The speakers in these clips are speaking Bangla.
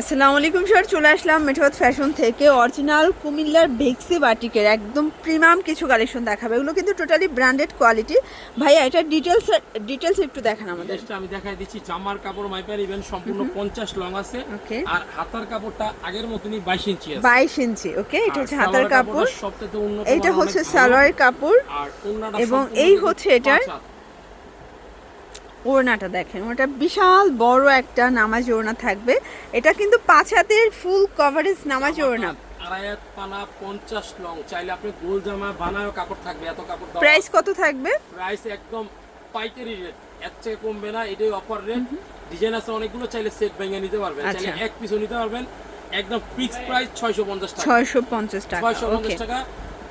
আসসালামু আলাইকুম স্যার, চলে আসলাম মেঠোয়াত ফ্যাশন থেকে অরিজিনাল কুমিল্লার বেক্সি বাটিকের একদম প্রিমিয়াম কিছু কালেকশন দেখাবে। এগুলো কিন্তু টোটালি ব্র্যান্ডেড কোয়ালিটি। ভাইয়া এটা ডিটেলস একটু দেখান আমাদের। আমি দেখাই দিচ্ছি। জামার কাপড় মাইপার ইভেন সম্পূর্ণ 50 লং আছে। ওকে, আর হাতার কাপড়টা আগের মতই 22 ইঞ্চি আছে। 22 ইঞ্চি। ওকে, এটা হচ্ছে হাতার কাপড়, সবথেকে উন্নত। এটা হচ্ছে সালোয়ারের কাপড় আর ওন্নাটা এবং এই হচ্ছে এটার ওড়নাটা। দেখেন ওটা বিশাল বড় একটা নামাজ ওড়না থাকবে। এটা কিন্তু 5 হাতের ফুল কভারেজ নামাজ ওড়না। আড়াইয়াত পানা 50 লং। চাইলে আপনি গোল জামা বানায়ও কাপড় থাকবে। এত কাপড় দাও। প্রাইস কত থাকবে? প্রাইস একদম পাইকারি রেট, এর থেকে কমবে না। এটাই অফার রেট। ডিজাইন আছে অনেকগুলো, চাইলে সেট ভেঙে নিতে পারবেন, চাইলে এক পিসও নিতে পারবেন। একদম ফিক্স প্রাইস 650 টাকা। 650 টাকা। 650 টাকা।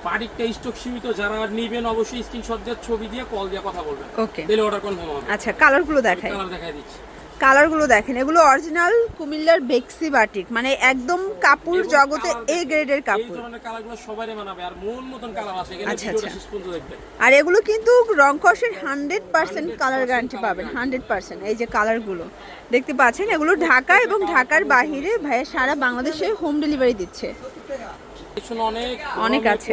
বাটিকটা স্টক সীমিত, যারা নেবেন অবশ্যই স্ক্রিনশট দিয়ে ছবি দিয়ে কল দিয়ে কথা বলবেন। ওকে, তাহলে অর্ডার কনফার্ম হবে। আচ্ছা, কালারগুলো দেখাই। কালার দেখাই দিচ্ছি। কালারগুলো দেখেন, এগুলো অরিজিনাল কুমিল্লার বেক্সি বাটিক, মানে একদম কাপড় জগতে এ গ্রেডের কাপড়। এই ধরনের কালারগুলো সবাইরে মানাবে। আর মন মতন কালার আছে এখানে, ভিডিওটা শেষ পর্যন্ত দেখবেন। আর এগুলো কিন্তু রং কষের 100% কালার গ্যারান্টি পাবেন, 100%। এই যে কালারগুলো দেখতে পাচ্ছেন, এগুলো ঢাকা এবং ঢাকার বাইরে ভাইয়া সারা বাংলাদেশে হোম ডেলিভারি দিচ্ছে। অনেক আছে,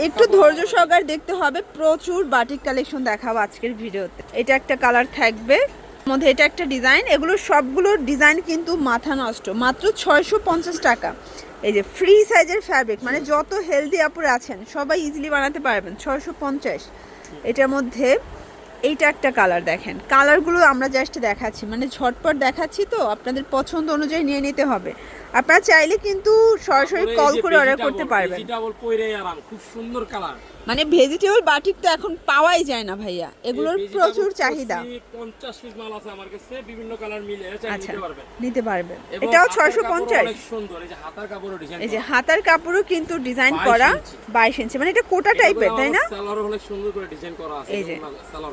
একটু ধৈর্য সহকারে দেখতে হবে। প্রচুর বাটিক কালেকশন দেখাবো আজকের ভিডিওতে। এটা একটা কালার থাকবে মধ্যে, এটা একটা ডিজাইন। এগুলো সবগুলোর ডিজাইন কিন্তু মাথা নষ্ট, মাত্র 650 টাকা। এই যে ফ্রি সাইজের ফ্যাব্রিক, মানে যত হেলদি আপুর আছেন সবাই ইজিলি বানাতে পারবেন। 650। এটার মধ্যে এইটা একটা কালার দেখেন। কালারগুলো আমরা জাস্ট দেখাচ্ছি, মানে ঝটপট দেখাচ্ছি, তো আপনাদের পছন্দ অনুযায়ী নিয়ে নিতে হবে। আপনারা চাইলে কিন্তু সরাসরি কল করে অর্ডার করতে পারবেন। ভেজিটেবল পরে আরাম, খুব সুন্দর কালার। মানে ভেজিটেবল বাটিক তো এখন পাওয়াই যায় না ভাইয়া, এগুলোর প্রচুর চাহিদা। 50 পিস মাল আছে আমার কাছে, বিভিন্ন কালার মিলে চাইলে নিতে পারবেন। নিতে পারবেন। এটাও 650। অনেক সুন্দর। এই যে হাতার কাপড়ও ডিজাইন, এই যে হাতার কাপড়ও কিন্তু ডিজাইন করা 22 ইঞ্চি, মানে এটা কোটা টাইপের, তাই না? সালোয়ারও অনেক সুন্দর করে ডিজাইন করা আছে। এই যে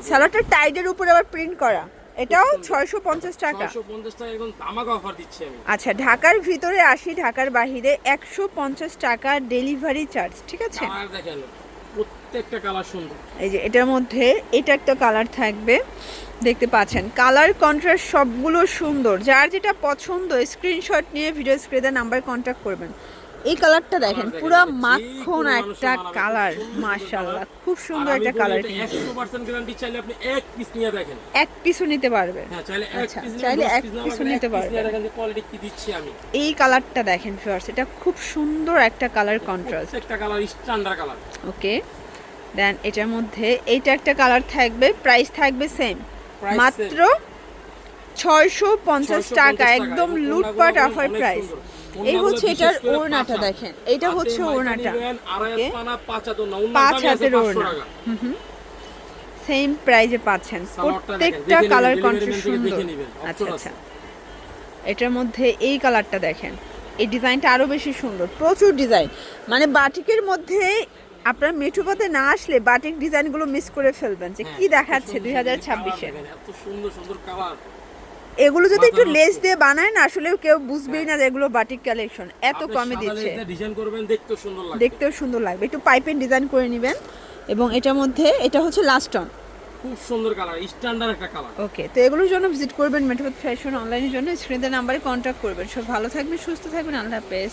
সালোয়ারটা টাইডের উপর আবার প্রিন্ট করা। এটাও 650 টাকা। 650 টাকা এবং ধামাকা অফার দিচ্ছি আমি। আচ্ছা, ঢাকার ভিতরে 80, ঢাকার বাইরে 150 টাকা ডেলিভারি চার্জ, ঠিক আছে? আর দেখেন প্রত্যেকটা কালার সুন্দর। এই যে এটার মধ্যে এটা একটা কালার থাকবে, দেখতে পাচ্ছেন। কালার কন্ট্রাস্ট সবগুলো সুন্দর। যার যেটা পছন্দ স্ক্রিনশট নিয়ে ভিডিও স্ক্রিনে নাম্বার কন্ট্যাক্ট করবেন। এই কালারটা দেখেন, পুরো মাখন একটা কালার, মাশাআল্লাহ, খুব সুন্দর একটা কালার। 100% গ্যারান্টি। চাইলে আপনি এক পিস নিয়ে দেখেন, এক পিসও নিতে পারবেন। হ্যাঁ, চাইলে এক পিস নিতে পারবেন। দেখেন যে কোয়ালিটি কি দিচ্ছি আমি। এই কালারটা দেখেন ভিউয়ার্স, এটা খুব সুন্দর একটা কালার কন্ট্রাস্ট। একটা কালার স্ট্যান্ডার্ড কালার। ওকে, দেন এটার মধ্যে এইটা একটা কালার থাকবে। প্রাইস থাকবে সেম, মাত্র 650 টাকা। একদম লুটপাট অফার প্রাইস। এই হচ্ছে এটার ওড়নাটা দেখেন, এটা হচ্ছে ওড়নাটা, 5 হাতের ওড়না। সেম প্রাইজে পাচ্ছেন। প্রত্যেকটা কালার কন্ট্রাস্ট সুন্দর। আচ্ছা আচ্ছা, এটার মধ্যে এই কালারটা দেখেন, এই ডিজাইনটা আরো বেশি সুন্দর। প্রচুর ডিজাইন, মানে বাটিকের মধ্যে আপনার মেঠোপাতে না আসলে বাটিক ডিজাইনগুলো মিস করে ফেলবেন যে কি দেখাচ্ছে 2026-এ। এত সুন্দর সুন্দর কালার। এগুলো যদি একটু লেস দিয়ে বানায় না, আসলে কেউ বুঝবেই না যে এগুলো বাটিক কালেকশন। এত কমে দিচ্ছে, ডিজাইন করবেন, দেখতেও সুন্দর লাগবে। দেখতেও সুন্দর লাগবে। একটু পাইপের ডিজাইন করে নেবেন। এবং এটার মধ্যে এটা হচ্ছে লাস্ট অন, খুব সুন্দর কালার, স্ট্যান্ডার্ড একটা কালার। ওকে, তো এগুলোর জন্য ভিজিট করবেন মেঠোপাত ফ্যাশন অনলাইনের জন্য। স্ক্রিনের নাম্বারে কন্ট্যাক্ট করবেন। সব ভালো থাকবেন, সুস্থ থাকবেন, আল্লাহ হাফেজ।